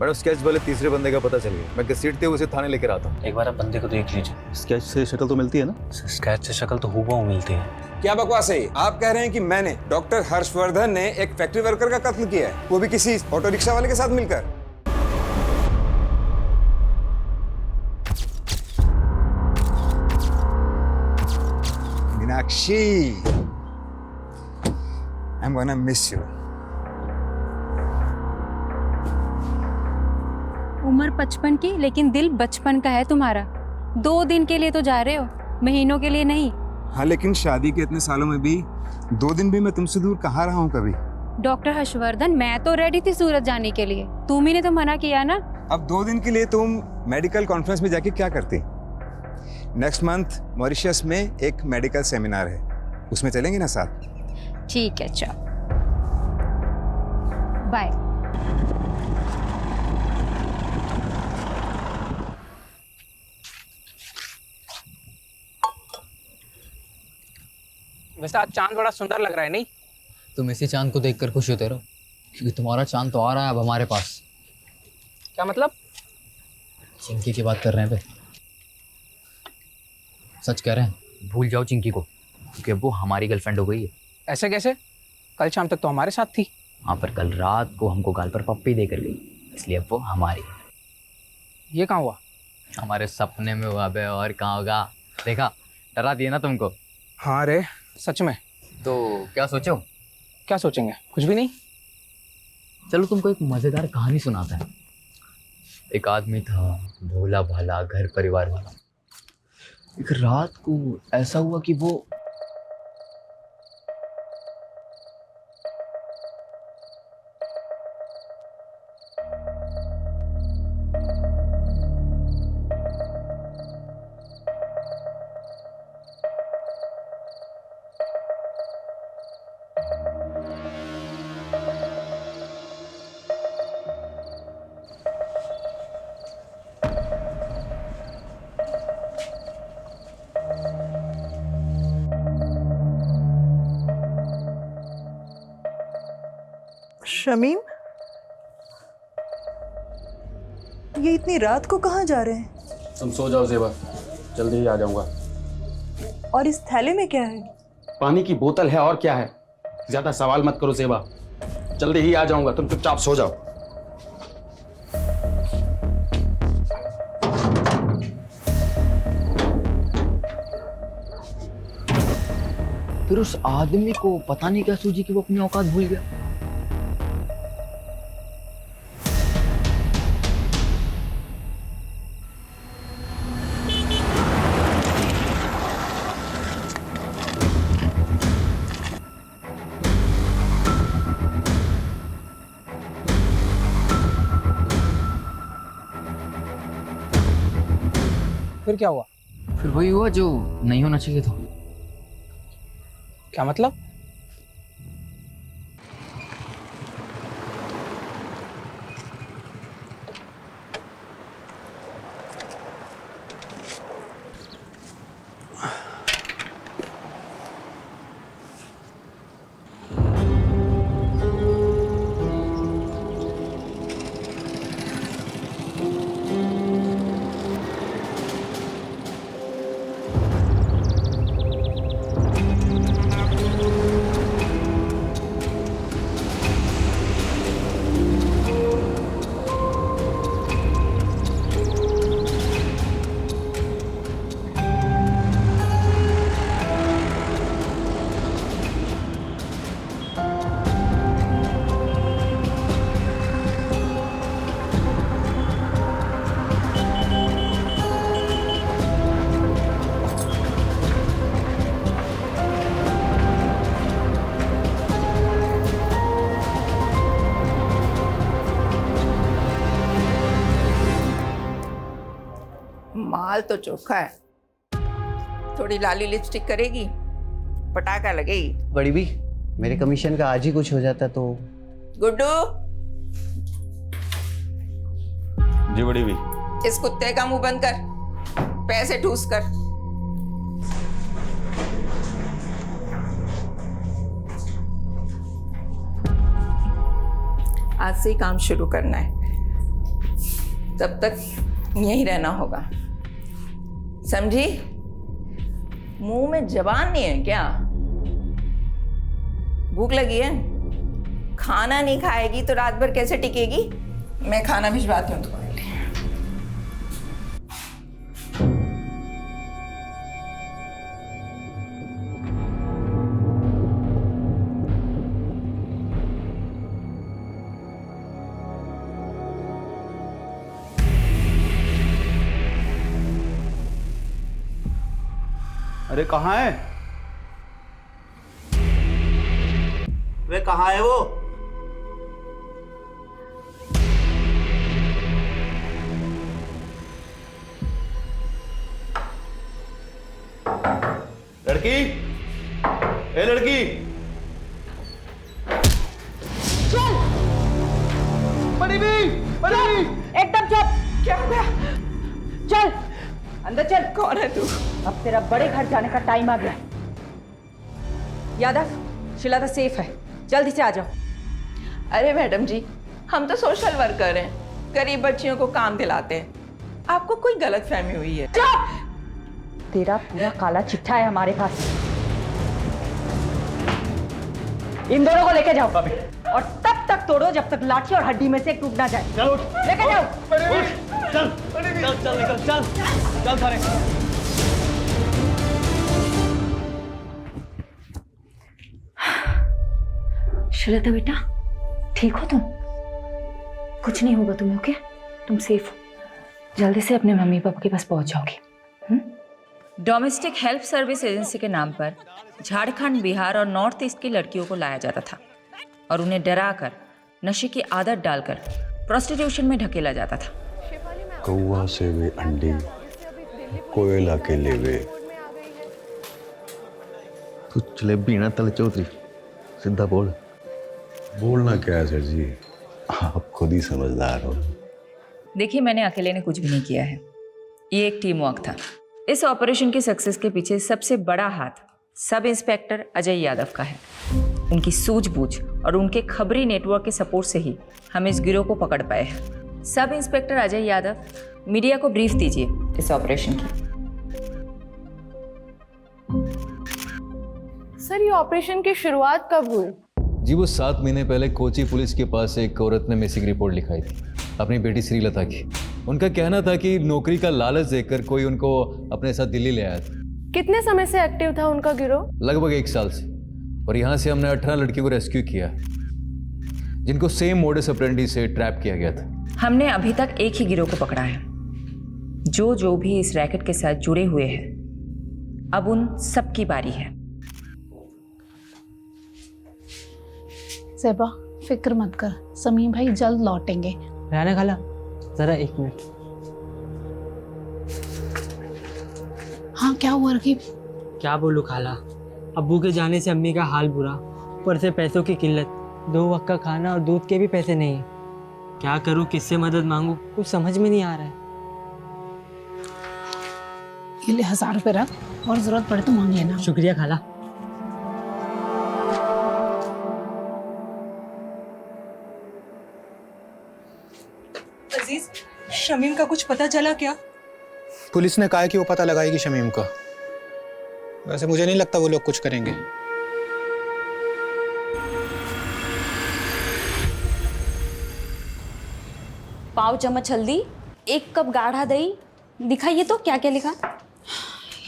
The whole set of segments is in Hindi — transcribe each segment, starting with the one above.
मैडम स्केच वाले तीसरे बंदे का पता चल गया। मैं घसीटते हुए उसे थाने लेकर आता हूँ। एक बार आप बंदे को देख लीजिए। स्केच से शक्ल तो मिलती है ना? स्केच से शक्ल तो हूबहू मिलती है। क्या बकवास है? आप कह रहे हैं कि मैंने डॉक्टर हर्षवर्धन ने एक फैक्ट्री वर्कर का कत्ल किया है, वो भी किसी ऑटो रिक्शा वाले के साथ मिलकर? Meenakshi, I'm gonna miss you. उम्र 55 की लेकिन दिल बचपन का है तुम्हारा। 2 दिन के लिए तो जा रहे हो, महीनों के लिए नहीं। हाँ, लेकिन शादी के इतने सालों में भी 2 दिन भी मैं तुमसे दूर कहाँ रहा हूँ कभी। डॉक्टर हर्षवर्धन, मैं तो रेडी थी सूरत जाने के लिए, तुम ही ने तो मना किया ना। अब 2 दिन के लिए तुम मेडिकल कॉन्फ्रेंस में जाके क्या करती? नेक्स्ट मंथ मॉरिशस में एक मेडिकल सेमिनार है, उसमें चलेंगे ना साथ? ठीक है, चल बाय। वैसे आज चांद बड़ा सुंदर लग रहा है, नहीं? तुम इसी चांद को देखकर खुश होते रहो, क्योंकि तुम्हारा चांद तो आ रहा है अब हमारे पास। क्या मतलब? चिंकी की बात कर रहे हैं बे। सच कह रहे हैं। भूल जाओ चिंकी को, क्योंकि अब वो हमारी गर्लफ्रेंड हो गई है। ऐसे कैसे? कल शाम तक तो हमारे साथ थी। हाँ, पर कल रात को हमको गाल पर पप्पी देकर गई, इसलिए अब वो हमारी है। ये कहाँ हुआ? हमारे सपने में हुआ बे, और कहाँ होगा। देखा, डरा दिए ना तुमको। हाँ रे, सच में। तो क्या सोचो? क्या सोचेंगे? कुछ भी नहीं। चलो तुमको एक मजेदार कहानी सुनाता है। एक आदमी था, भोला भाला, घर परिवार वाला। एक रात को ऐसा हुआ कि वो शमीम, ये इतनी रात को कहाँ जा रहे हैं? तुम सो जाओ ज़ेबा, जल्दी ही आ जाऊंगा। और इस थैले में क्या है? पानी की बोतल है, और क्या है? ज्यादा सवाल मत करो ज़ेबा, जल्दी ही आ जाऊंगा, तुम चुपचाप सो जाओ। फिर उस आदमी को पता नहीं क्या सूझी कि वो अपनी औकात भूल गया। फिर क्या हुआ? फिर वही हुआ जो नहीं होना चाहिए था। क्या मतलब? माल तो चोखा है, थोड़ी लाली लिपस्टिक करेगी, पटाखा लगेगी। बड़ी भी, मेरे कमीशन का आज ही कुछ हो जाता तो। गुड्डू, जी बड़ी भी। इस कुत्ते का मुंह बंद कर, पैसे ठूस कर। आज से ही काम शुरू करना है। तब तक यहीं रहना होगा, समझी? मुंह में जबान नहीं है क्या? भूख लगी है? खाना नहीं खाएगी तो रात भर कैसे टिकेगी? मैं खाना भिजवाती हूँ तुम्हारे लिए। अरे कहाँ है? वे कहाँ है वो? लड़की, ए लड़की, चल बड़ी भी, एकदम चुप। क्या हो गया? चल अंदर चल। कौन है तू? अब तेरा बड़े घर जाने का टाइम आ गया। यादव, शिला तो सेफ है, जल्दी से आ जाओ। अरे मैडम जी, हम तो सोशल वर्कर हैं, गरीब बच्चियों को काम दिलाते हैं। आपको कोई गलतफहमी हुई है। चुप! तेरा पूरा काला चिट्ठा है हमारे पास। इन दोनों को लेके जाओ और तब तक तोड़ो जब तक लाठी और हड्डी में से एक टूट ना जाए। चलो लेके जाओ। चल निकल, चल सारे। श्वेता बेटा, ठीक हो तुम? कुछ नहीं होगा तुम्हें, ओके? तुम सेफ हो। जल्दी से अपने मम्मी पापा के पास पहुंच जाओगी। डोमेस्टिक हेल्प सर्विस एजेंसी के नाम पर झारखंड, बिहार और नॉर्थ ईस्ट की लड़कियों को लाया जाता था और उन्हें डराकर, नशे की आदत डालकर प्रोस्टिट्यूशन में ढकेला जाता था। कौआ से वे अंडे, कोयला के लेवे। तू जलेबी ना तल चौधरी, सीधा बोल। बोलना क्या है सर जी, आप खुद ही समझदार हो। देखिए, मैंने अकेले ने कुछ भी नहीं किया है, ये एक टीम वर्क था। इस ऑपरेशन की सक्सेस के पीछे सबसे बड़ा हाथ सब इंस्पेक्टर अजय यादव का है। उनकी सूझबूझ और उनके खबरी नेटवर्क के सपोर्ट से ही हम इस गिरोह को पकड़ पाए हैं। Sub inspector Ajay Yadav, media को ब्रीफ दीजिए इस ऑपरेशन की। सर, ये ऑपरेशन की शुरुआत कब हुई? जी वो 7 महीने पहले कोची पुलिस के पास एक औरत ने मिसिंग रिपोर्ट लिखाई थी, अपनी बेटी श्रीलता की। उनका कहना था कि नौकरी का लालच देकर कोई उनको अपने साथ दिल्ली ले आया था। कितने समय से एक्टिव था उनका गिरोह? लगभग 1 साल से। और यहाँ से हमने 18 लड़कियों को रेस्क्यू किया, जिनको सेम मोडस ऑपरेंडी से ट्रैप किया गया था। हमने अभी तक एक ही गिरोह को पकड़ा है, जो भी इस रैकेट के साथ जुड़े हुए हैं। अब उन सबकी बारी है। सेबा, फिक्र मत कर, समीम भाई जल्द लौटेंगे। राना खाला, जरा 1 मिनट। हाँ, क्या हुआ रकीब? क्या बोलूं खाला, अब्बू के जाने से अम्मी का हाल बुरा, ऊपर से पैसों की किल्लत, 2 वक्त का खाना और दूध के भी पैसे नहीं है। क्या करूं, किससे मदद मांगूं, कुछ समझ में नहीं आ रहा है। ये ले 1000 रुपए रख, और जरूरत पड़े तो मांग लेना। शुक्रिया खाला। अजीज, शमीम का कुछ पता चला क्या? पुलिस ने कहा है कि वो पता लगाएगी शमीम का। वैसे मुझे नहीं लगता वो लोग कुछ करेंगे। पाव चम्मच हल्दी, 1 कप गाढ़ा दही। दिखाइए तो क्या क्या लिखा।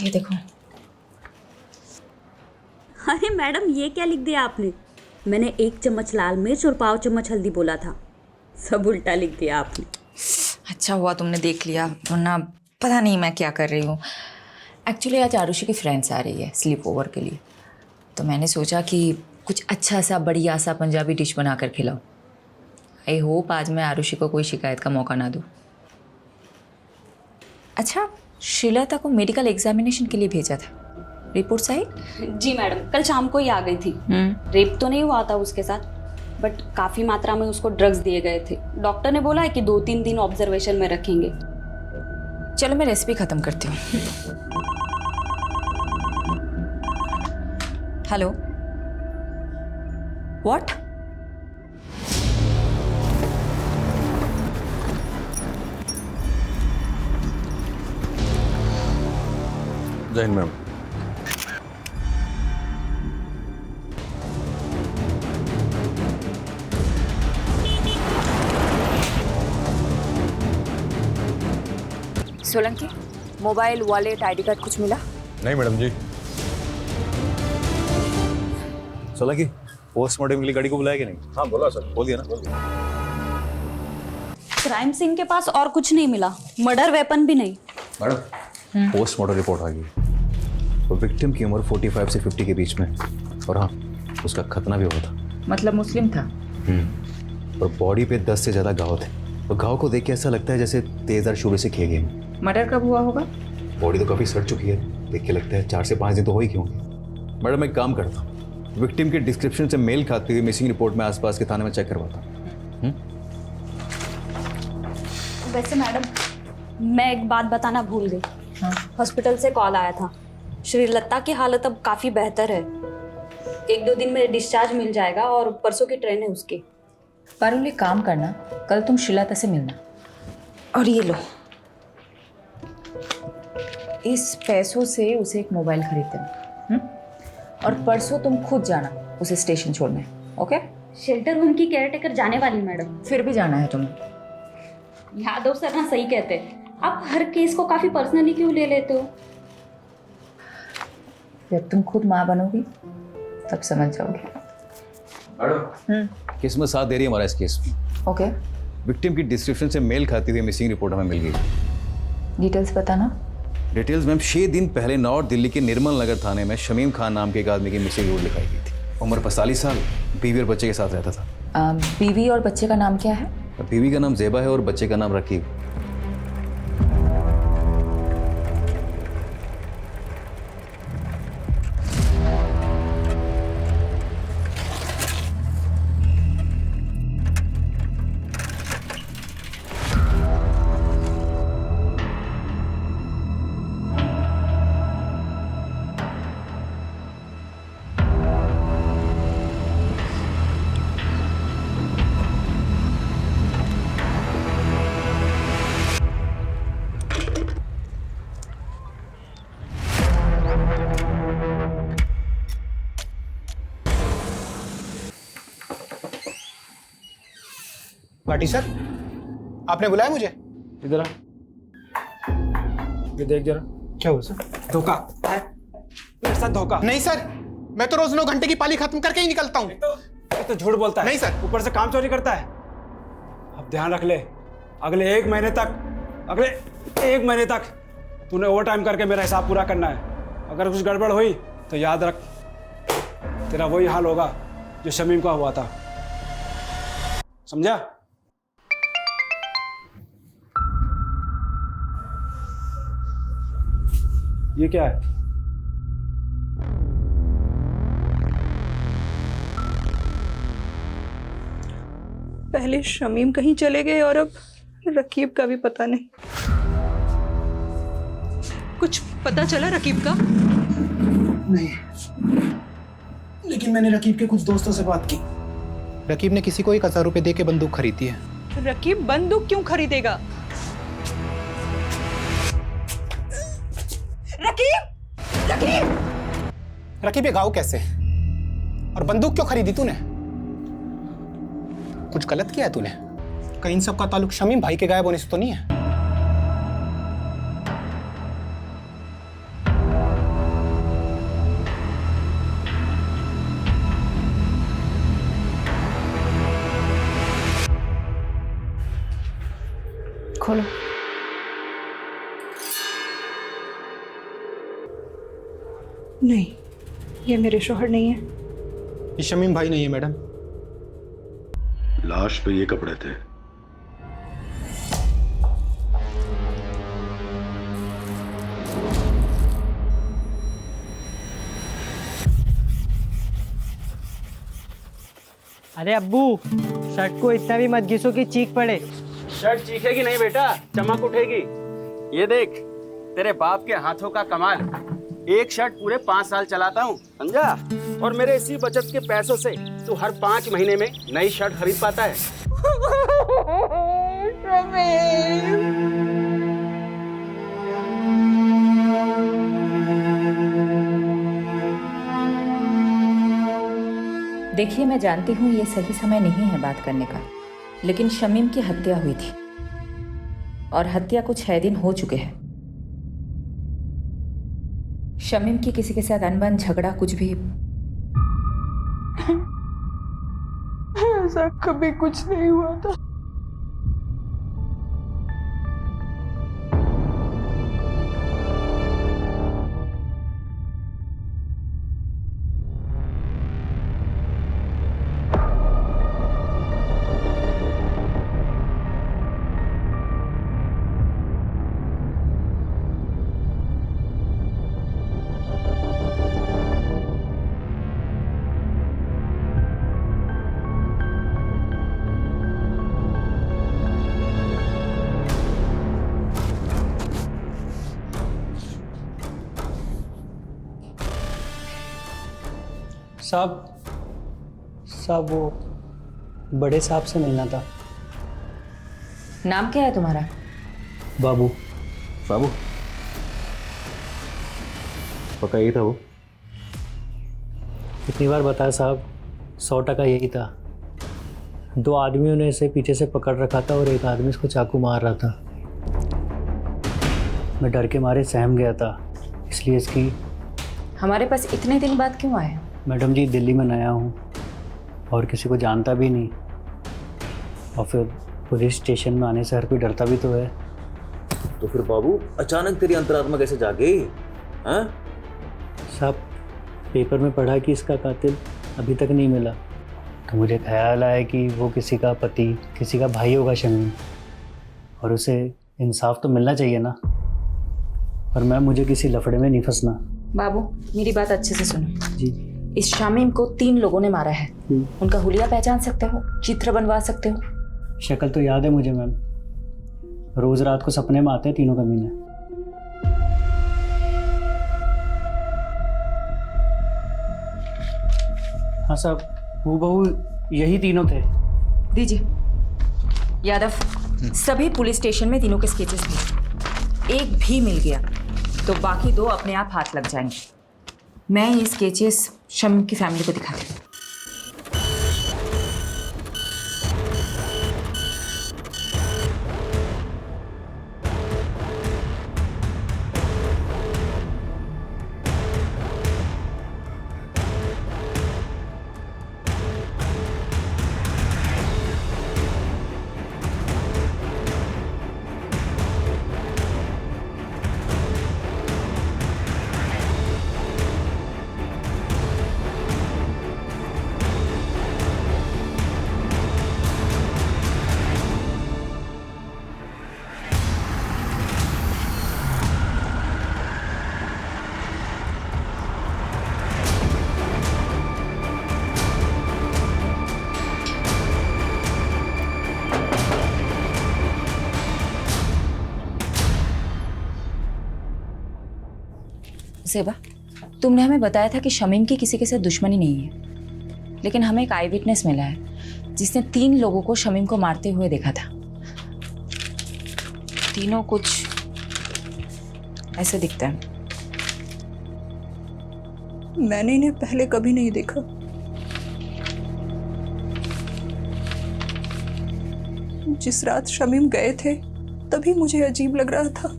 ये देखो। अरे मैडम, ये क्या लिख दिया आपने? मैंने 1 चम्मच लाल मिर्च और पाव चम्मच हल्दी बोला था, सब उल्टा लिख दिया आपने। अच्छा हुआ तुमने देख लिया, वरना पता नहीं मैं क्या कर रही हूँ। एक्चुअली आज आरुषि की फ्रेंड्स आ रही है स्लीप ओवर के लिए, तो मैंने सोचा कि कुछ अच्छा सा बढ़िया सा पंजाबी डिश बना कर खिलाऊं। आई होप आज मैं आरुषि को कोई शिकायत का मौका ना दूँ। अच्छा, श्रीलता को मेडिकल एग्जामिनेशन के लिए भेजा था, रिपोर्ट्स आई? जी मैडम, कल शाम को ही आ गई थी। रेप तो नहीं हुआ था उसके साथ, बट काफ़ी मात्रा में उसको ड्रग्स दिए गए थे। डॉक्टर ने बोला है कि 2-3 दिन ऑब्जर्वेशन में रखेंगे। चलो मैं रेसिपी ख़त्म करती हूँ। Hello, what? जय हिंद ma'am. Solanki, mobile, wallet, ID card कुछ मिला? नहीं मैडम जी। सोलंकी, पोस्टमार्टम के लिए गाड़ी को बुलाया कि नहीं? हाँ बोला सर, बोल दिया ना। क्राइम सीन के पास और कुछ नहीं मिला, मर्डर वेपन भी नहीं। मैडम, पोस्टमार्टम रिपोर्ट आ गई। तो विक्टिम की उम्र 45 से 50 के बीच में, और हाँ, उसका खतना भी हुआ था। मतलब मुस्लिम था? और बॉडी पे 10 से ज़्यादा घाव थे। तो घाव को देख के ऐसा लगता है जैसे तेज़धार शूले से किए गए। मर्डर कब हुआ होगा? बॉडी तो काफ़ी सड़ चुकी है, देख के लगता है 4 से 5 दिन तो हो ही क्यों। मैडम, मैं एक काम करता हूँ, विक्टिम के डिस्क्रिप्शन से मेल खाती हुई मिसिंग रिपोर्ट में आसपास के थाने में चेक करवाता हूँ। वैसे मैडम, मैं एक बात बताना भूल गई। हॉस्पिटल से कॉल आया था, श्रीलता की हालत अब काफ़ी बेहतर है। 1-2 दिन में डिस्चार्ज मिल जाएगा और परसों की ट्रेन है उसकी। पारुल, एक काम करना, कल तुम श्रीलता से मिलना। और ये लो, इस पैसों से उसे एक मोबाइल खरीद देना। और परसों तुम खुद जाना उसे स्टेशन छोड़ने। ओके? शेल्टर होम की केयरटेकर जाने वाली मैडम। फिर भी जाना है तुम्हें। यादव सर ना सही कहते हैं, आप हर केस को काफी पर्सनली क्यों ले लेते हो? जब तुम खुद माँ बनोगी तब समझ जाओगी। किस्मत साथ दे रही है हमारा इस केस में। ओके, विक्टिम की डिस्क्रिप्शन से मेल खाती हुई मिसिंग रिपोर्ट हमें मिल गई। डिटेल्स बताना। डिटेल्स मैम, 6 दिन पहले नॉर्थ दिल्ली के निर्मल नगर थाने में शमीम खान नाम के एक आदमी की मिसिंग रिपोर्ट लिखाई गई थी। उम्र 45 साल, बीवी और बच्चे के साथ रहता था। बीवी और बच्चे का नाम क्या है? बीवी का नाम ज़ेबा है और बच्चे का नाम रकीब। पार्टी सर, आपने बुलाया मुझे? इधर आ, ये देख जरा। क्या हुआ सर? धोखा मेरे साथ, धोखा। नहीं सर, मैं तो रोज 9 घंटे की पाली खत्म करके ही निकलता हूँ। तो झूठ बोलता है। नहीं सर। ऊपर से काम चोरी करता है। अब ध्यान रख ले, अगले 1 महीने तक तूने ओवर टाइम करके मेरा हिसाब पूरा करना है। अगर कुछ गड़बड़ हुई तो याद रख, तेरा वही हाल होगा जो शमीम का हुआ था। समझा? ये क्या है? पहले शमीम कहीं चले गए और अब रकीब का भी पता नहीं। कुछ पता चला रकीब का? नहीं, लेकिन मैंने रकीब के कुछ दोस्तों से बात की। रकीब ने किसी को 1000 रुपए दे के बंदूक खरीदी है। रकीब बंदूक क्यों खरीदेगा? रकीब ये गाँव कैसे? और बंदूक क्यों खरीदी तूने? कुछ गलत किया है तूने? कहीं इन सब का ताल्लुक शमीम भाई के गायब होने से तो नहीं है? खोलो। नहीं, ये मेरे शोहर नहीं है। ये शमीम भाई नहीं है मैडम। लाश पे ये कपड़े थे। अरे अब्बू, शर्ट को इतना भी मत घिसो कि चीख पड़े। शर्ट चीखेगी नहीं बेटा, चमक उठेगी। ये देख, तेरे बाप के हाथों का कमाल। एक शर्ट पूरे 5 साल चलाता हूँ, समझा? और मेरे इसी बचत के पैसों से तू हर 5 महीने में नई शर्ट खरीद पाता है। देखिए, मैं जानती हूँ ये सही समय नहीं है बात करने का, लेकिन शमीम की हत्या हुई थी और हत्या को 6 दिन हो चुके हैं। शमीम की किसी के साथ अनबन, झगड़ा, कुछ भी? ऐसा कभी कुछ नहीं हुआ था। साहब वो बड़े साहब से मिलना था। नाम क्या है तुम्हारा? बाबू। बाबू पक्का यही था वो? कितनी बार बताया साहब, 100% यही था। 2 आदमियों ने इसे पीछे से पकड़ रखा था और एक आदमी इसको चाकू मार रहा था। मैं डर के मारे सहम गया था, इसलिए इसकी। हमारे पास इतने दिन बाद क्यों आए? मैडम जी, दिल्ली में नया हूँ और किसी को जानता भी नहीं, और फिर पुलिस स्टेशन में आने से हर कोई डरता भी तो है। तो फिर बाबू अचानक तेरी अंतरात्मा कैसे जाग गई? हाँ साहब, पेपर में पढ़ा कि इसका कातिल अभी तक नहीं मिला, तो मुझे ख्याल आया कि वो किसी का पति, किसी का भाई होगा शमीम, और उसे इंसाफ तो मिलना चाहिए ना। और मैम, मुझे किसी लफड़े में नहीं फंसना। बाबू, मेरी बात अच्छे से सुनो जी। इस शामीम को 3 लोगों ने मारा है। उनका हुलिया पहचान सकते हो? चित्र बनवा सकते हो? शक्ल तो याद है मुझे मैम, रोज रात को सपने में आते हैं तीनों कमीने। हाँ साहब, हूबहू यही तीनों थे। दीजिए यादव, सभी पुलिस स्टेशन में तीनों के स्केचेस थे। एक भी मिल गया तो बाकी 2 अपने आप हाथ लग जाएंगे। मैं ये स्केचेस शमीम की फैमिली को दिखाती हूँ। सेबा, तुमने हमें बताया था कि शमीम की किसी के साथ दुश्मनी नहीं है, लेकिन हमें एक आई विटनेस मिला है जिसने 3 लोगों को शमीम को मारते हुए देखा था। तीनों कुछ ऐसे दिखता है। मैंने इन्हें पहले कभी नहीं देखा। जिस रात शमीम गए थे तभी मुझे अजीब लग रहा था।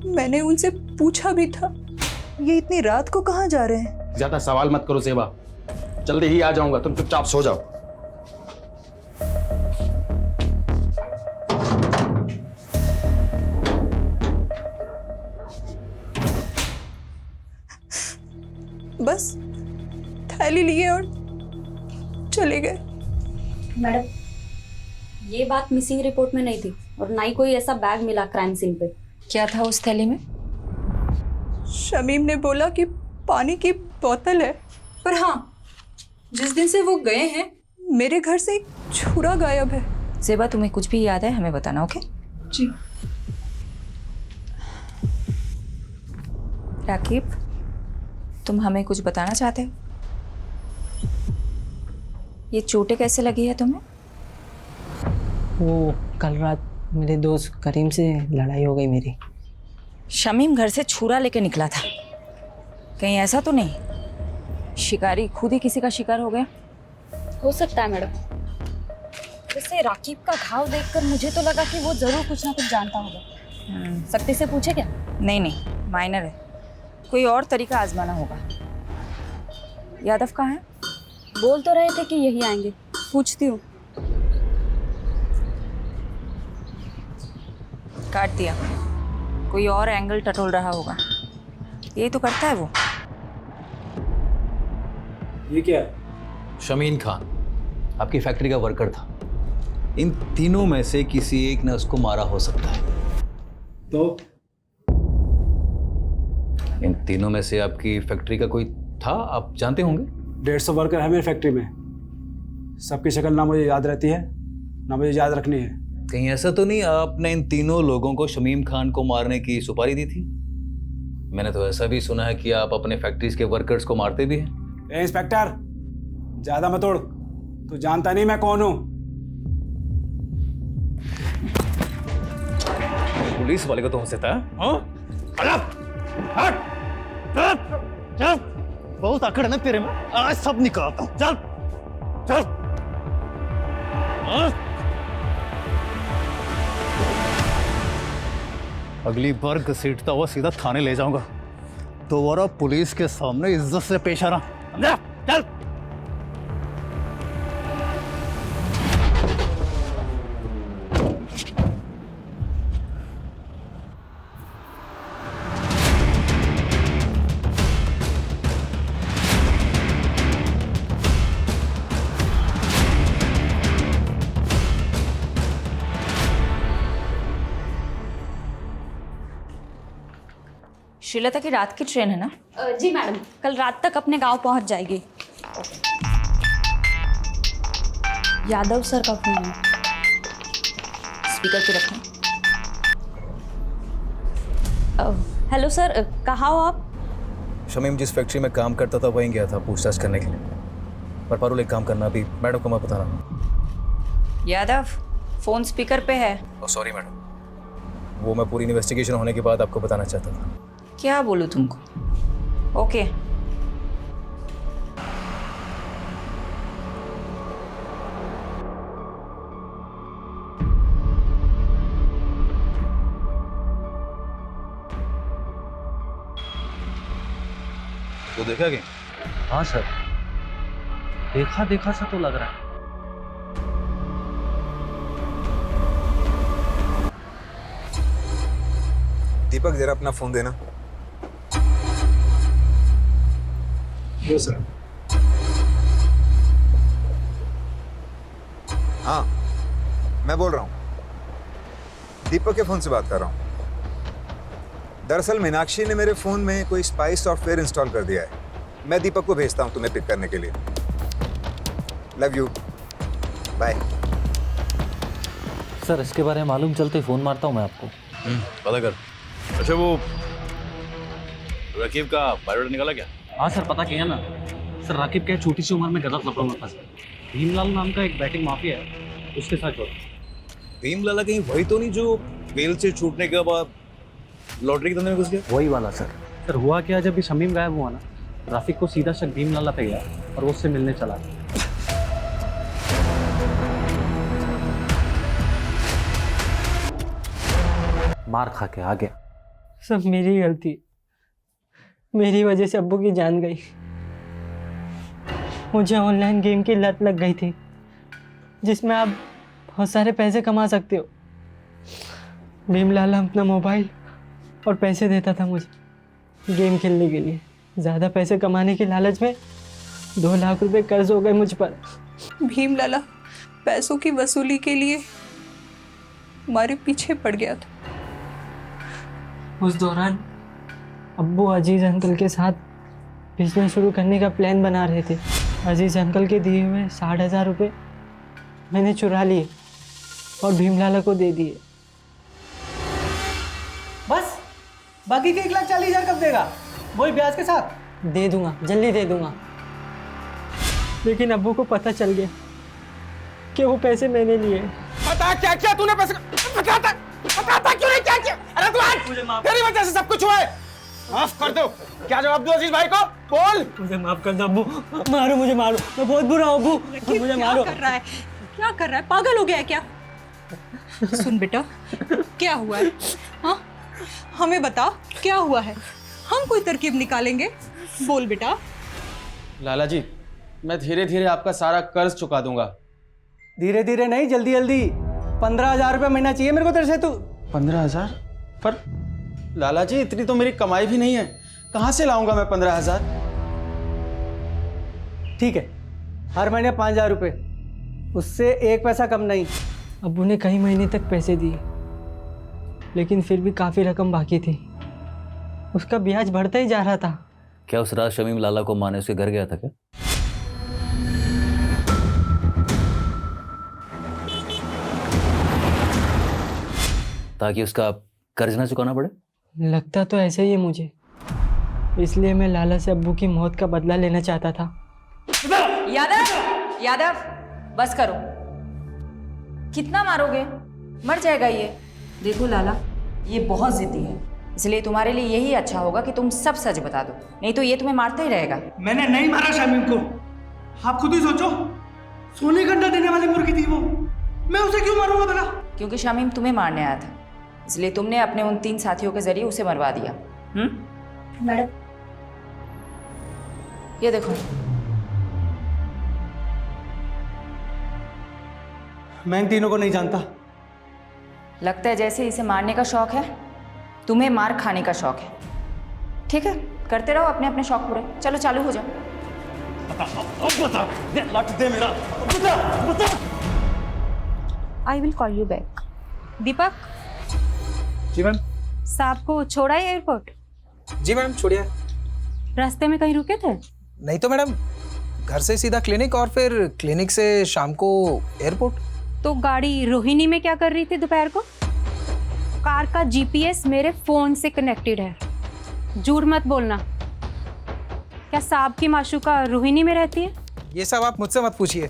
मैंने उनसे पूछा भी था, ये इतनी रात को कहाँ जा रहे हैं? ज्यादा सवाल मत करो सेबा, जल्दी ही आ जाऊंगा, तुम चुपचाप सो जाओ। बस थैली लिए और चले गए। मैडम, ये बात मिसिंग रिपोर्ट में नहीं थी और ना ही कोई ऐसा बैग मिला क्राइम सीन पे। क्या था उस थैली में? शमीम ने बोला कि पानी की बोतल है, पर हाँ, जिस दिन से वो गए हैं मेरे घर से एक छुरा गायब है। सेबा, तुम्हें कुछ भी याद है हमें बताना, ओके? जी। राकीब, तुम हमें कुछ बताना चाहते हो? ये चोटें कैसे लगी है तुम्हें? वो कल रात मेरे दोस्त करीम से लड़ाई हो गई मेरी। शमीम घर से छुरा लेके निकला था, कहीं ऐसा तो नहीं शिकारी खुद ही किसी का शिकार हो गया। हो सकता है मैडम। वैसे राकीब का घाव देखकर मुझे तो लगा कि वो जरूर कुछ ना कुछ जानता होगा। शक्ति से पूछे क्या? नहीं नहीं, माइनर है, कोई और तरीका आजमाना होगा। यादव कहाँ है? बोल तो रहे थे कि यही आएंगे, पूछती हूँ। काट दिया, कोई और एंगल टटोल रहा होगा। यही तो करता है वो। ये क्या है? शमीन खान आपकी फैक्ट्री का वर्कर था। इन तीनों में से किसी एक ने उसको मारा हो सकता है। तो इन तीनों में से आपकी फैक्ट्री का कोई था, आप जानते होंगे। 150 वर्कर है मेरी फैक्ट्री में। सबकी शक्ल ना मुझे याद रहती है ना मुझे याद रखनी है। कहीं ऐसा तो नहीं आपने इन तीनों लोगों को शमीम खान को मारने की सुपारी दी थी? मैंने तो ऐसा भी सुना है कि आप अपने फैक्ट्रीज के वर्कर्स को मारते भी हैं। ए इंस्पेक्टर, ज्यादा मत उड़, तू जानता नहीं मैं कौन हूं। पुलिस वाले को तो हो सकता है। बहुत आकड़ है ना तेरे में, आज सब निकालता हूं। चल चल। अगली बार घसीटता हुआ सीधा थाने ले जाऊंगा। दोबारा पुलिस के सामने इज्जत से पेश आना, समझा? चल। श्रीलता की रात की ट्रेन है ना? जी मैडम, कल रात तक अपने गांव पहुंच जाएगी। यादव सर का फोन है। स्पीकर पे रखें। हेलो सर, कहाँ हो आप? शमीम जिस फैक्ट्री में काम करता था वहीं गया था पूछताछ करने के लिए। पर पारुल एक काम करना, अभी मैडम को मत बताना। यादव फोन स्पीकर पे है। सॉरी मैडम, वो मैं पूरी इन्वेस्टिगेशन होने के बाद आपको बताना चाहता था। क्या बोलूं तुमको? ओके। तो देखा क्या? हाँ सर, देखा देखा सा तो लग रहा है। दीपक जरा अपना फोन देना। ये सर। हाँ, मैं बोल रहा हूँ, दीपक के फोन से बात कर रहा हूँ। दरअसल मीनाक्षी ने मेरे फोन में कोई स्पाई सॉफ्टवेयर इंस्टॉल कर दिया है। मैं दीपक को भेजता हूँ तुम्हें पिक करने के लिए। Love you, bye. सर इसके बारे में मालूम चलते फ़ोन मारता हूँ मैं आपको। पता कर। अच्छा वो रकीब का बायोडाटा निकाला क्या? हाँ सर, पता किया ना सर। राकीब क्या छोटी सी उम्र में गलत लफड़ों में फंसा। भीमलाल नाम का एक बैटिंग माफिया है, उसके साथ जोड़ा। भीमलाल कहीं वही तो नहीं जो बेल से छूटने के बाद लॉटरी के धंधे में घुस गया? वही वाला सर। सर हुआ क्या, जब भी शमीम गायब हुआ ना, राफिक को सीधा शक भीमलाल पे गया और वो उससे मिलने चला गया। मार खा के आ गया। सब मेरी गलती, मेरी वजह से अब्बू की जान गई। मुझे ऑनलाइन गेम की लत लग गई थी जिसमें आप बहुत सारे पैसे कमा सकते हो। भीमलाल अपना मोबाइल और पैसे देता था मुझे गेम खेलने के लिए। ज़्यादा पैसे कमाने की लालच में 2 लाख रुपए कर्ज हो गए मुझ पर। भीमलाला पैसों की वसूली के लिए हमारे पीछे पड़ गया था। उस दौरान अब्बू अजीज अंकल के साथ बिजनेस शुरू करने का प्लान बना रहे थे। अजीज अंकल के दिए हुए 60,000 रुपये मैंने चुरा लिए और भीमलाला को दे दिए। बस बाकी के 1,40,000 कब देगा? वही ब्याज के साथ? दे दूंगा, जल्दी दे दूंगा। लेकिन अब्बू को पता चल गया कि वो पैसे मैंने लिए। बता क्या क्या तूने पैसे? बताता क्यों नहीं क्या किया? अरे तू आज तेरी वजह से सब कुछ हुआ है। माफ कर दो। क्या जवाब दूं अजीज भाई को? बोल। मुझे माफ कर दो अब्बू, मारो मुझे, मारो, मैं बहुत बुरा हूँ अब्बू, मुझे मारो। क्या कर रहा है? क्या कर रहा है? पागल हो गया है क्या? सुन बेटा, क्या हुआ है? हाँ, हमें बता क्या हुआ है, हम कोई तरकीब निकालेंगे। बोल बेटा। लाला जी, मैं धीरे धीरे आपका सारा कर्ज चुका दूंगा। धीरे धीरे नहीं, जल्दी जल्दी। 15,000 रुपये महीना चाहिए मेरे को तेरे से। तू 15,000? पर लाला जी, इतनी तो मेरी कमाई भी नहीं है, कहाँ से लाऊंगा मैं 15,000? ठीक है, हर महीने 5,000 रुपये, उससे एक पैसा कम नहीं। अब्बू ने कई महीने तक पैसे दिए, लेकिन फिर भी काफ़ी रकम बाकी थी, उसका ब्याज बढ़ता ही जा रहा था। क्या उस रात शमीम लाला को माने उसके घर गया था क्या? ताकि उसका कर्ज ना चुकाना पड़े? लगता तो ऐसे ही है मुझे, इसलिए मैं लाला से अब्बू की मौत का बदला लेना चाहता था। यादव, यादव, बस करो। कितना मारोगे? मर जाएगा ये। देखो लाला, ये बहुत जिद्दी है, इसलिए तुम्हारे लिए यही अच्छा होगा कि तुम सब सच बता दो, नहीं तो ये तुम्हें मारता ही रहेगा। मैंने नहीं मारा शमीम को, आप खुद ही सोचो। सोने का अंडा देने वाली मुर्गी थी वो, मैं उसे क्यों मारूंगा भला? क्योंकि शमीम तुम्हें मारने आया था, इसलिए तुमने अपने उन 3 साथियों के जरिए उसे मरवा दिया। मैडम, ये देखो। मैं इन तीनों को नहीं जानता। लगता है जैसे इसे मारने का शौक है, तुम्हें मार खाने का शौक है। ठीक है, करते रहो अपने अपने शौक पूरे। चलो चालू हो जाओ। I will call you back. Deepak. जी मैम। साहब को छोड़ा है एयरपोर्ट? जी मैम, छोड़िए। रास्ते में कहीं रुके थे? नहीं तो मैडम, घर से सीधा क्लिनिक और फिर क्लिनिक से शाम को एयरपोर्ट। तो गाड़ी रोहिणी में क्या कर रही थी दोपहर को? कार का जीपीएस मेरे फोन से कनेक्टेड है, झूठ मत बोलना। क्या साहब की माशूका रोहिणी में रहती है? ये सब आप मुझसे मत पूछिए,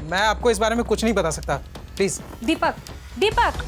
मैं आपको इस बारे में कुछ नहीं बता सकता, प्लीज। Deepak, Deepak.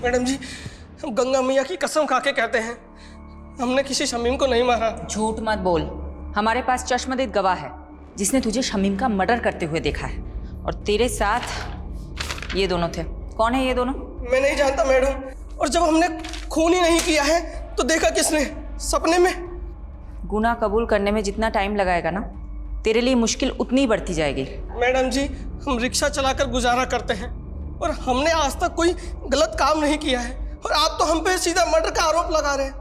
मैडम जी, हम गंगा मैया की कसम खा के कहते हैं, हमने किसी शमीम को नहीं मारा। झूठ मत बोल, हमारे पास चश्मदीद गवाह है जिसने तुझे शमीम का मर्डर करते हुए देखा है, और तेरे साथ ये दोनों थे। कौन है ये दोनों? मैं नहीं जानता मैडम, और जब हमने खून ही नहीं किया है तो देखा किसने? सपने में। गुनाह कबूल करने में जितना टाइम लगाएगा ना, तेरे लिए मुश्किल उतनी बढ़ती जाएगी। मैडम जी, हम रिक्शा चलाकर गुजारा करते हैं और हमने आज तक कोई गलत काम नहीं किया है, और आप तो हम पे सीधा मर्डर का आरोप लगा रहे हैं।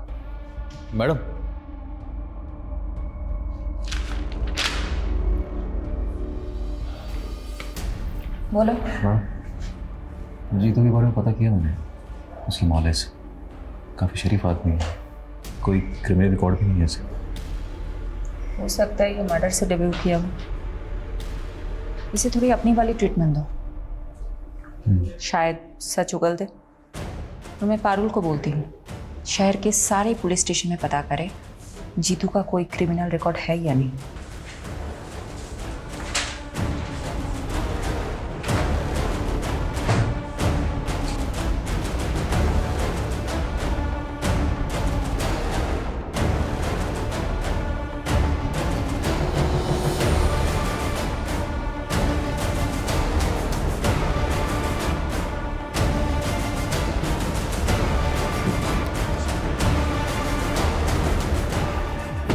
मैडम, बोलो। हाँ, जीतू के बारे में पता किया मैंने, उसकी मौले से। काफ़ी शरीफ आदमी है, कोई क्रिमिनल रिकॉर्ड भी नहीं है इसे। हो सकता है ये मर्डर से डेब्यू किया हो। इसे थोड़ी अपनी वाली ट्रीटमेंट दो, शायद सच उगल दे। तो मैं पारुल को बोलती हूँ, शहर के सारे पुलिस स्टेशन में पता करे जीतू का कोई क्रिमिनल रिकॉर्ड है या नहीं।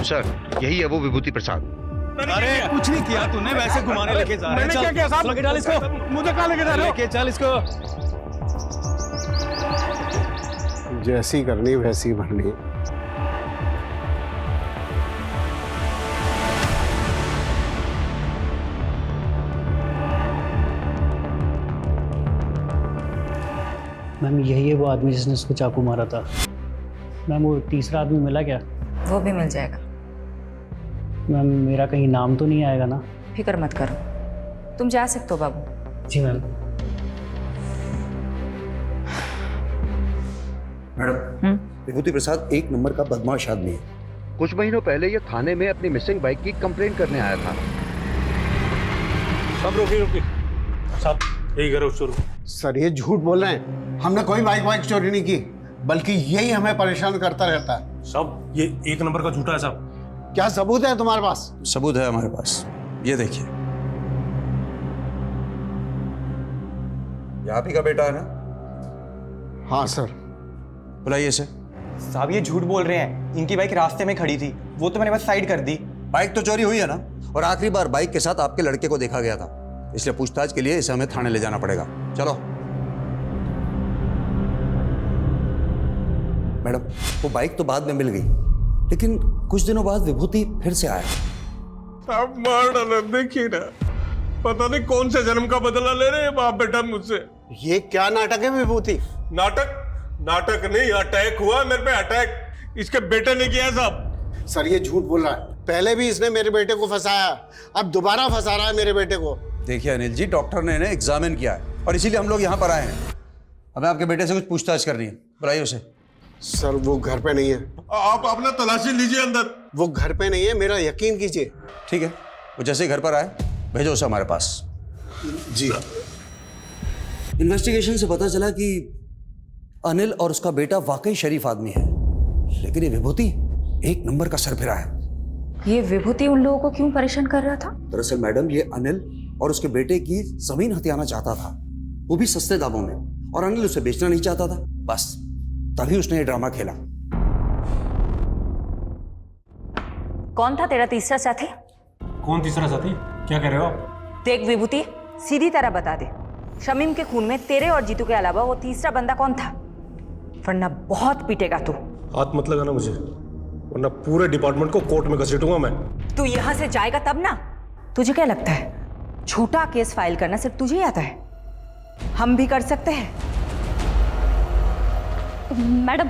सर, यही है वो विभूति प्रसाद। अरे कुछ नहीं किया तूने, वैसे घुमाने लेके जा रहा है। मैंने क्या किया साहब? लेके डाल इसको। मुझे कहाँ लेके जा रहे हो? लेके चल इसको। जैसी करनी वैसी भरनी। मैम यही है वो आदमी जिसने उसको चाकू मारा था। मैम वो तीसरा आदमी मिला क्या? वो भी मिल जाएगा। मैम मेरा कहीं नाम तो नहीं आएगा ना? फिक्र मत करो, तुम जा सकते हो बाबू। जी मैम। मैडम, विभूति प्रसाद एक नंबर का बदमाश आदमी है। कुछ महीनों पहले ये थाने में अपनी मिसिंग बाइक की कंप्लेंट करने आया था। सब रुकिए साहब, यही करो चोर। सर ये झूठ बोल रहे हैं, हमने कोई बाइक चोरी नहीं की, बल्कि यही हमें परेशान करता रहता है। साहब ये एक नंबर का झूठा है साहब। क्या सबूत है तुम्हारे पास? सबूत है हमारे पास, ये देखिए। ये आप ही का बेटा है ना? हाँ सर। बुलाइए इसे। साहब ये झूठ बोल रहे हैं, इनकी बाइक रास्ते में खड़ी थी, वो तो मैंने बस साइड कर दी। बाइक तो चोरी हुई है ना, और आखिरी बार बाइक के साथ आपके लड़के को देखा गया था, इसलिए पूछताछ के लिए इसे हमें थाने ले जाना पड़ेगा। चलो। मैडम वो बाइक तो बाद में मिल गई, लेकिन कुछ दिनों बाद विभूति फिर से आया। साहब मार डाला, देखिए ना, पता नहीं कौन से जन्म का बदला ले रहे हैं बाप बेटा मुझसे। ये क्या नाटक है विभूति? नाटक नहीं, अटैक हुआ मेरे पे, अटैक इसके बेटे ने किया है साहब। सर ये झूठ बोल रहा है, पहले भी इसने मेरे बेटे को फंसाया, अब दोबारा फंसा रहा है मेरे बेटे को। देखिए अनिल जी, डॉक्टर ने इन्हें एग्जामिन किया है और इसीलिए हम लोग यहाँ पर आए हैं। हमें आपके बेटे से कुछ पूछताछ करनी है, बुलाइए उसे। सर वो घर पे नहीं है। आप अपना तलाशी लीजिए अंदर। वो घर पे नहीं है, मेरा यकीन कीजिए। ठीक है, वो जैसे ही घर पर आए भेजो उसे हमारे पास। जी। इन्वेस्टिगेशन से पता चला कि अनिल और उसका बेटा वाकई शरीफ आदमी है, लेकिन ये विभूति एक नंबर का सरफिरा है। ये विभूति उन लोगों को क्यों परेशान कर रहा था? दरअसल मैडम ये अनिल और उसके बेटे की जमीन हथियाना चाहता था, वो भी सस्ते दामों में, और अनिल उसे बेचना नहीं चाहता था। बस तभी उसने ये ड्रामा खेला। कौन था तेरा तीसरा साथी? कौन तीसरा साथी? क्या कह रहे हो आप? देख विभूति, सीधी तरह बता दे, शमीम के खून में तेरे और जीतू के अलावा वो तीसरा बंदा कौन था? वरना बहुत पीटेगा तू। हाथ मत लगाना मुझे, वरना पूरे डिपार्टमेंट को कोर्ट में घसीटूंगा मैं। तू यहाँ से जाएगा तब ना। तुझे क्या लगता है झूठा केस फाइल करना सिर्फ तुझे ही आता है? हम भी कर सकते हैं। मैडम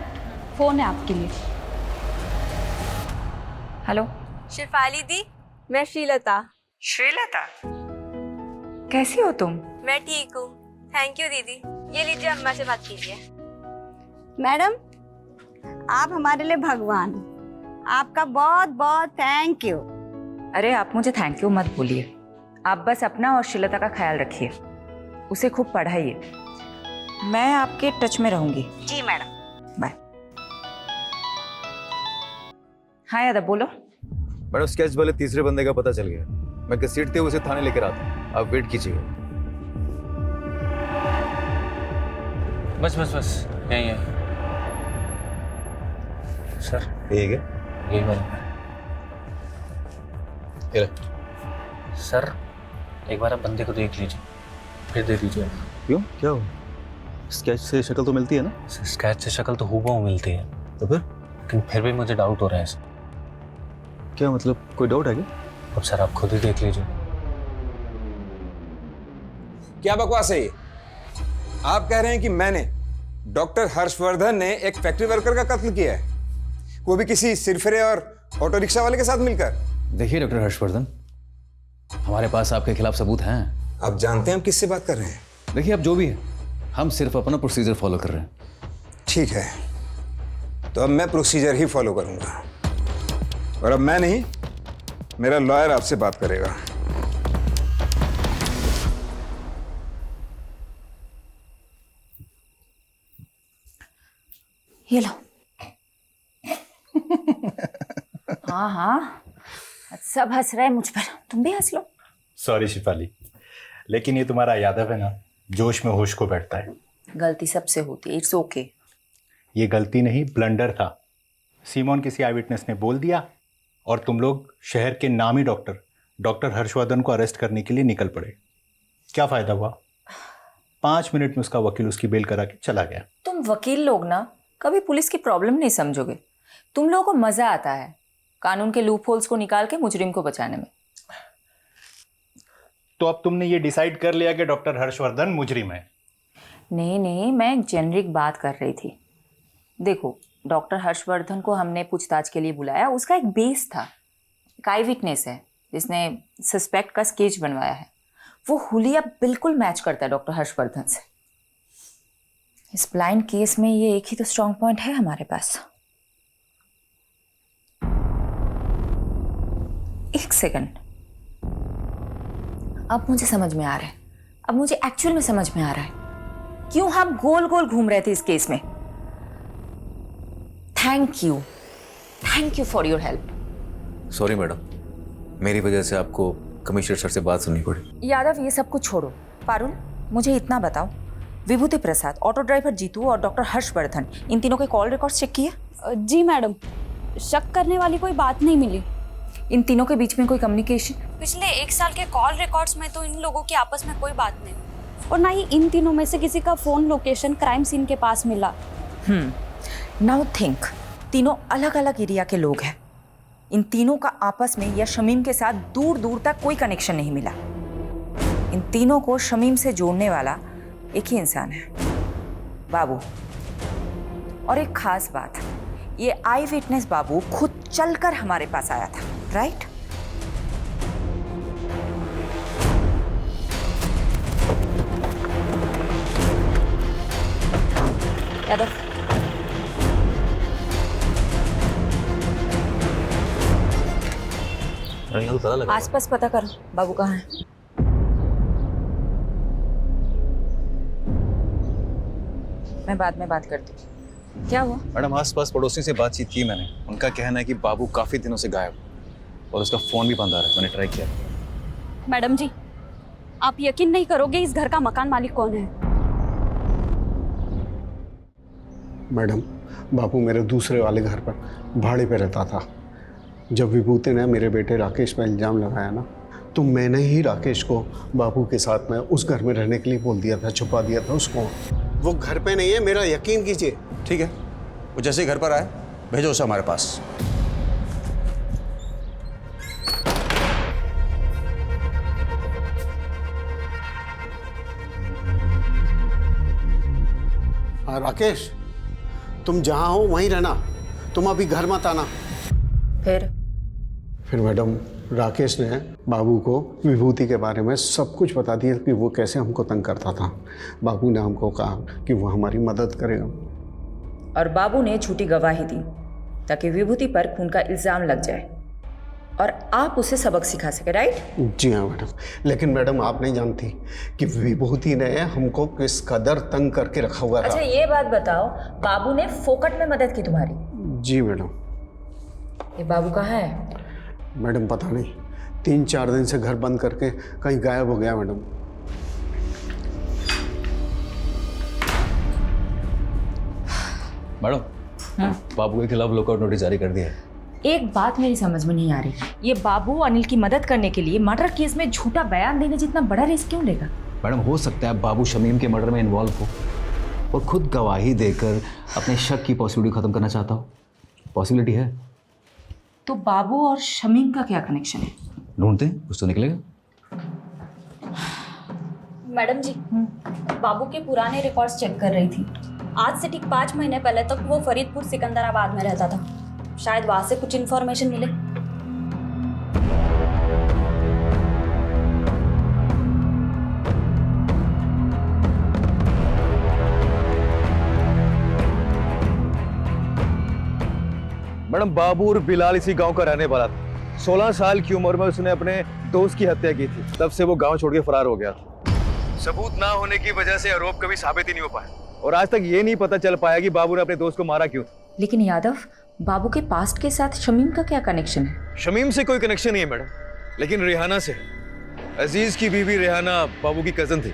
फोन है आपके लिए। हेलो शिफाली दी, मैं श्रीलता। श्रीलता, कैसी हो तुम? मैं ठीक हूँ, थैंक यू दीदी। ये लीजिए, अम्मा से बात कीजिए। मैडम आप हमारे लिए भगवान, आपका बहुत बहुत थैंक यू। अरे आप मुझे थैंक यू मत बोलिए, आप बस अपना और श्रीलता का ख्याल रखिए, उसे खूब पढ़ाइए। मैं आपके टच में रहूंगी। जी मैडम। बाय। हाँ यादव बोलो। मैडम स्केच वाले तीसरे बंदे का पता चल गया, मैं घसीटते हुए उसे थाने लेकर आता हूँ, आप वेट कीजिए। बस बस बस यही है सर। ठीक है, यही वाला सर। एक बार आप बंदे को देख लीजिए, फिर दे दीजिए। क्यों, क्या हो? स्केच से शक्ल तो मिलती है ना? स्केच से शक्ल तो हूबहू मिलती है, तो लेकिन फिर भी मुझे डाउट हो रहा है। क्या मतलब, कोई डाउट है क्या? अब सर आप खुद ही देख लीजिए। क्या बकवास है ये? आप कह रहे हैं कि मैंने, डॉक्टर हर्षवर्धन ने एक फैक्ट्री वर्कर का कत्ल किया है, वो भी किसी सिरफिरे और ऑटो रिक्शा वाले के साथ मिलकर? देखिए डॉक्टर हर्षवर्धन, हमारे पास आपके खिलाफ सबूत हैं। आप जानते हैं हम किससे बात कर रहे हैं? देखिए अब जो भी है, हम सिर्फ अपना प्रोसीजर फॉलो कर रहे हैं। ठीक है, तो अब मैं प्रोसीजर ही फॉलो करूंगा, और अब मैं नहीं, मेरा लॉयर आपसे बात करेगा। ये लो। हाँ हाँ, सब हंस रहे हैं मुझ पर, तुम भी हंस लो। सॉरी शिफाली, लेकिन ये तुम्हारा यादव है ना, जोश में होश को बैठता है। गलती सबसे होती है, इट्स ओके। ये गलती नहीं, ब्लंडर था। सीमोन किसी आई विटनेस ने बोल दिया और तुम लोग शहर के नामी डॉक्टर हर्षवर्धन को अरेस्ट करने के लिए निकल पड़े। क्या फायदा हुआ? 5 मिनट में उसका वकील उसकी बेल करा के चला गया। तुम वकील लोग ना कभी पुलिस की प्रॉब्लम नहीं समझोगे। तुम लोगों को मजा आता है कानून के लूप होल्स को निकाल के मुजरिम को बचाने में। तो अब तुमने ये डिसाइड कर लिया कि डॉक्टर हर्षवर्धन मुजरिम है? नहीं नहीं, मैं एक जेनरिक बात कर रही थी। देखो, डॉक्टर हर्षवर्धन को हमने पूछताछ के लिए बुलाया, उसका एक बेस था, एक आई विटनेस है जिसने सस्पेक्ट का स्केच बनवाया है। वो हुलिया बिल्कुल मैच करता है डॉक्टर हर्षवर्धन से। इस ब्लाइंड केस में ये एक ही तो स्ट्रॉन्ग पॉइंट है हमारे पास। एक सेकंड, अब मुझे समझ में आ रहा है, अब मुझे एक्चुअल में समझ में आ रहा है क्यों हम गोल गोल घूम रहे थे इस केस में। Thank you for your help. Sorry madam, मेरी वजह से आपको कमिश्नर सर से बात सुननी पड़ी। यादव, ये सब कुछ छोड़ो। पारुल, मुझे इतना बताओ, विभूति प्रसाद, ऑटो ड्राइवर जीतू और डॉक्टर हर्षवर्धन, इन तीनों के कॉल रिकॉर्ड्स चेक किए? जी मैडम, शक करने वाली कोई बात नहीं मिली। इन तीनों के बीच में कोई कम्युनिकेशन? पिछले 1 साल के कॉल रिकॉर्ड्स में तो इन लोगों की आपस में कोई बात नहीं, और ना ही इन तीनों में से किसी का फोन लोकेशन क्राइम सीन के पास मिला। नाउ थिंक, तीनों अलग अलग एरिया के लोग हैं। इन तीनों का आपस में या शमीम के साथ दूर दूर तक कोई कनेक्शन नहीं मिला। इन तीनों को शमीम से जोड़ने वाला एक ही इंसान है, बाबू। और एक खास बात, ये आई विटनेस बाबू खुद चलकर हमारे पास आया था, राइट? यादव, आसपास पता करो बाबू कहाँ है। मैं बाद में बात करती हूँ। क्या हुआ? मैडम, आसपास पड़ोसी से बातचीत की मैंने। उनका कहना है कि बाबू काफी दिनों से गायब और उसका फोन भी बंद आ रहा है। मैंने ट्राई किया। मैडम जी, आप यकीन नहीं करोगे इस घर का मकान मालिक कौन है। मैडम, बापू मेरे दूसरे वाले घर पर भाड़े पे रहता था। जब विभूति ने मेरे बेटे राकेश पर इल्ज़ाम लगाया ना, तो मैंने ही राकेश को बापू के साथ में उस घर में रहने के लिए बोल दिया था, छुपा दिया था उसको। वो घर पे नहीं है, मेरा यकीन कीजिए। ठीक है, वो जैसे ही घर पर आए भेजो उसे हमारे पास। हाँ राकेश, तुम जहाँ हो वहीं रहना, तुम अभी घर मत आना। फिर मैडम, राकेश ने बाबू को विभूति के बारे में सब कुछ बता दिया कि वो कैसे हमको तंग करता था। बाबू ने हमको कहा कि वो हमारी मदद करेगा। और बाबू ने झूठी गवाही दी ताकि विभूति पर खून का इल्जाम लग जाए और आप उसे सबक सिखा सके, राइट? जी हाँ मैडम, लेकिन मैडम आप नहीं जानती कि विभूति ने हमको किस कदर तंग करके रखा हुआ था। अच्छा, ये बात बताओ, बाबू ने फोकट में मदद की तुम्हारी? जी मैडम। ये बाबू कहाँ है? मैडम पता नहीं, 3-4 दिन से घर बंद करके कहीं गायब हो गया मैडम। मैडम, बाबू के खिलाफ लुकआउट नोटिस जारी कर दिया है। एक बात मेरी समझ में नहीं आ रही, ये बाबू अनिल की मदद करने के लिए मर्डर केस में झूठा बयान देने जितना बड़ा रिस्क क्यों लेगा? मैडम, हो सकता है बाबू शमीम के मर्डर में इन्वॉल्व हो और खुद गवाही देकर अपने शक की पॉसिबिलिटी खत्म करना चाहता हो। पॉसिबिलिटी है। तो बाबू और शमीम का क्या कनेक्शन है? ढूंढते हैं, कुछ तो निकलेगा। मैडम जी, बाबू के पुराने रिकॉर्ड्स चेक कर रही थी। आज से ठीक 5 महीने पहले तक वो फरीदपुर सिकंदराबाद में रहता था। शायद वहां से कुछ इन्फॉर्मेशन मिले। मैडम, बाबू और बिलाल इसी गांव का रहने वाला था। 16 साल की उम्र में उसने अपने दोस्त की हत्या की थी। तब से वो गांव छोड़ के फरार हो गया था। सबूत ना होने की वजह से आरोप कभी साबित ही नहीं हो पाया और आज तक ये नहीं पता चल पाया कि बाबू ने अपने दोस्त को मारा क्यों था। लेकिन यादव, बाबू के पास्ट के साथ शमीम का क्या कनेक्शन है? शमीम से कोई कनेक्शन नहीं है मैडम, लेकिन रेहाना से। अजीज की बीवी रेहाना बाबू की कजन थी।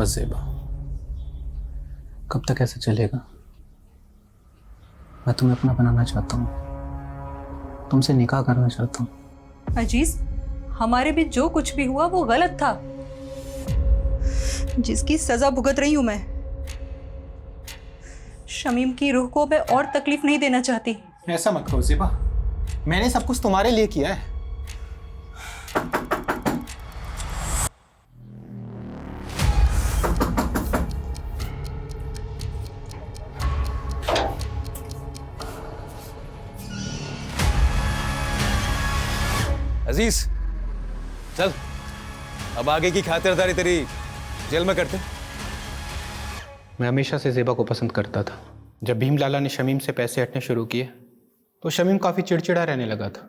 बस ज़ेबा, कब तक ऐसे चलेगा? मैं तुम्हें अपना बनाना चाहता हूँ, तुमसे निकाह करना चाहता हूँ। अजीज, हमारे बीच जो कुछ भी हुआ वो गलत था, जिसकी सजा भुगत रही हूं मैं। शमीम की रूह को मैं और तकलीफ नहीं देना चाहती। ऐसा मत करो ज़ेबा, मैंने सब कुछ तुम्हारे लिए किया है। अजीज चल, अब आगे की खातिरदारी तेरी जेल में करते। मैं हमेशा से ज़ेबा को पसंद करता था। जब भीम लाला ने शमीम से पैसे हटने शुरू किए तो शमीम काफ़ी चिड़चिड़ा रहने लगा था।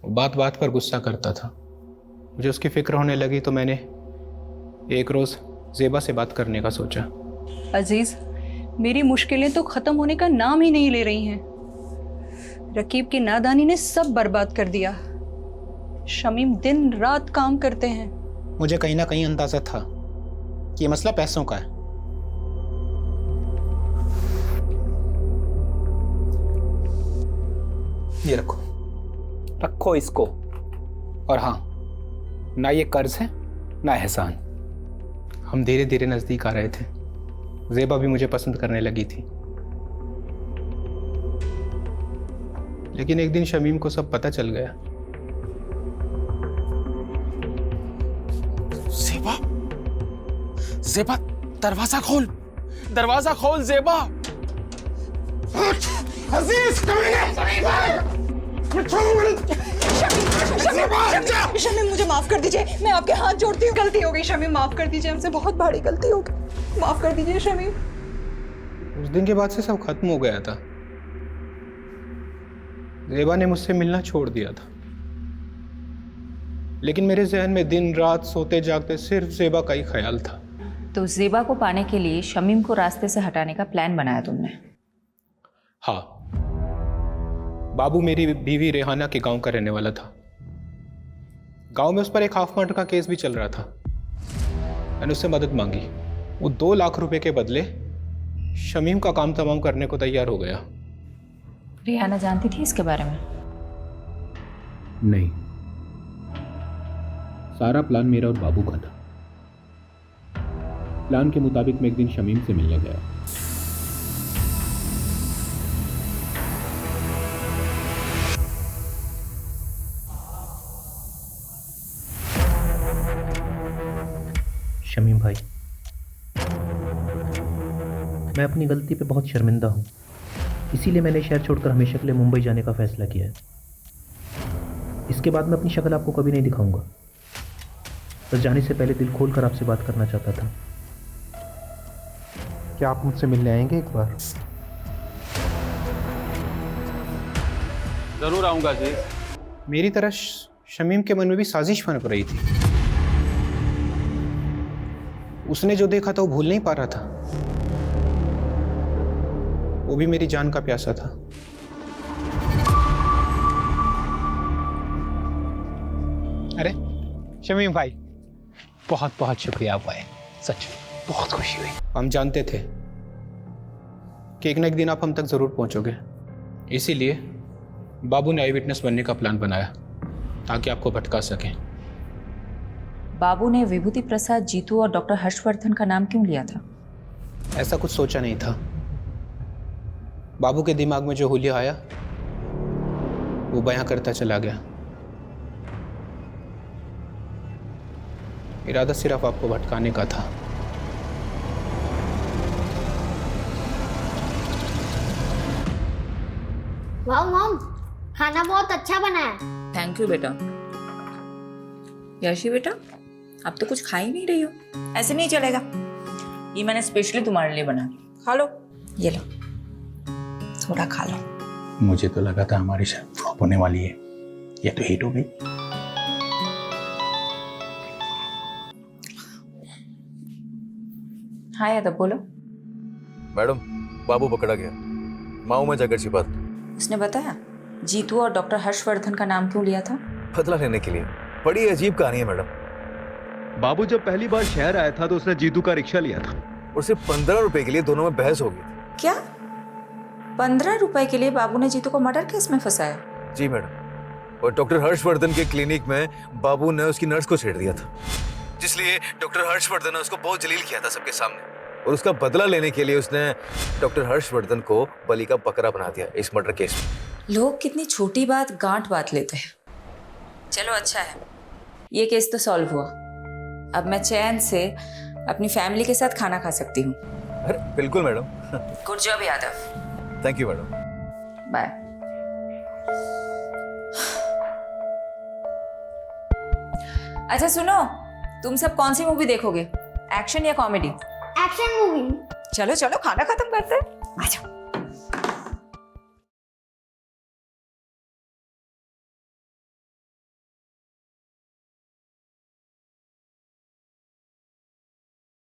वो बात बात पर गुस्सा करता था। मुझे उसकी फिक्र होने लगी तो मैंने एक रोज़ ज़ेबा से बात करने का सोचा। अजीज, मेरी मुश्किलें तो ख़त्म होने का नाम ही नहीं ले रही हैं। रकीब की नादानी ने सब बर्बाद कर दिया। शमीम दिन रात काम करते हैं। मुझे कहीं ना कहीं अंदाज़ा था कि ये मसला पैसों का है। ये रखो, रखो इसको। और हाँ, ना ये कर्ज है ना एहसान। हम धीरे धीरे नज़दीक आ रहे थे। ज़ेबा भी मुझे पसंद करने लगी थी। लेकिन एक दिन शमीम को सब पता चल गया। ज़ेबा, ज़ेबा, दरवाजा खोल, दरवाजा खोल ज़ेबा। अजीज, शमीम, मुझे माफ कर दीजिए, मैं आपके हाथ जोड़ती हूँ। गलती हो गई शमीम, माफ कर दीजिए, हमसे बहुत बड़ी गलती हो गई, माफ कर दीजिए शमीम। उस दिन के बाद से सब खत्म हो गया था। ज़ेबा ने मुझसे मिलना छोड़ दिया था, लेकिन मेरे जहन में दिन रात सोते जागते सिर्फ ज़ेबा का ही ख्याल था। तो ज़ेबा को पाने के लिए शमीम को रास्ते से हटाने का प्लान बनाया तुमने? हाँ, बाबू मेरी बीवी रेहाना के गांव का रहने वाला था। गांव में उस पर एक हाफ मर्डर का केस भी चल रहा था। मैंने उससे मदद मांगी। वो 2 लाख रुपए के बदले शमीम का काम तमाम करने को तैयार हो गया। रेहाना जानती थी इसके बारे में? नहीं, सारा प्लान मेरा और बाबू का था। प्लान के मुताबिक मैं एक दिन शमीम से मिलने गया। शमीम भाई, मैं अपनी गलती पे बहुत शर्मिंदा हूँ, इसीलिए मैंने शहर छोड़कर हमेशा के लिए मुंबई जाने का फैसला किया है। इसके बाद मैं अपनी शक्ल आपको कभी नहीं दिखाऊंगा। बस जाने से पहले दिल खोलकर आपसे बात करना चाहता था। क्या आप मुझसे मिलने आएंगे एक बार? जरूर आऊंगा जी। मेरी तरह शमीम के मन में भी साजिश बन रही थी। उसने जो देखा था वो भूल नहीं पा रहा था। वो भी मेरी जान का प्यासा था। अरे शमीम भाई, बहुत बहुत शुक्रिया आप आए, सच बहुत खुशी हुई। हम जानते थे कि एक न एक दिन आप हम तक जरूर पहुंचोगे, इसीलिए बाबू ने आई विटनेस बनने का प्लान बनाया ताकि आपको भटका सकें। बाबू ने विभूति प्रसाद जीतू और डॉक्टर हर्षवर्धन का नाम क्यों लिया था? ऐसा कुछ सोचा नहीं था। बाबू के दिमाग में जो हुलिया आया वो बयां करता चला गया। इरादा सिर्फ आपको भटकाने का था। वाह मॉम, खाना बहुत अच्छा बना है। थैंक यू बेटा। यशी बेटा, अब तो कुछ खा ही नहीं रही हो, ऐसे नहीं चलेगा। ये मैंने स्पेशली तुम्हारे लिए बना, खा लो। ये लो, थोड़ा खा लो। मुझे तो लगा था हमारी शायद फ्लॉप होने वाली है, ये तो हिट हो गई। हाँ यादव, बोलो। मैडम, बाबू पकड़ा गया, माऊ में जाकर छिपा था। उसने बताया जीतू और डॉक्टर हर्षवर्धन का नाम क्यों लिया था? बदला लेने के लिए। बड़ी अजीब कहानी है मैडम। बाबू जब पहली बार शहर आया था तो उसने जीतू का रिक्शा लिया था और सिर्फ 15 रुपए के लिए दोनों में बहस हो गई थी। क्या 15 रुपए के लिए बाबू ने जीतू को मर्डर केस में फंसाया? जी मैडम, और डॉक्टर हर्षवर्धन के क्लिनिक में बाबू ने उसकी नर्स को छेड़ दिया था, जिसलिए डॉक्टर हर्षवर्धन ने उसको बहुत जलील किया था सबके सामने, और उसका बदला लेने के लिए उसने डॉक्टर हर्षवर्धन को बलि का बकरा बना दिया इस मर्डर केस में। लोग कितनी छोटी बात गांठ बात लेते हैं। चलो अच्छा है, ये केस तो सॉल्व हुआ। अब मैं चैन से अपनी फैमिली के साथ खाना खा सकती हूँ। अरे बिल्कुल madam. Good job Yadav. Thank you madam. Bye. अच्छा सुनो, तुम सब कौन सी मूवी देखोगे, एक्शन या कॉमेडी? Action movie. चलो चलो खाना खत्म करते हैं, आ जाओ।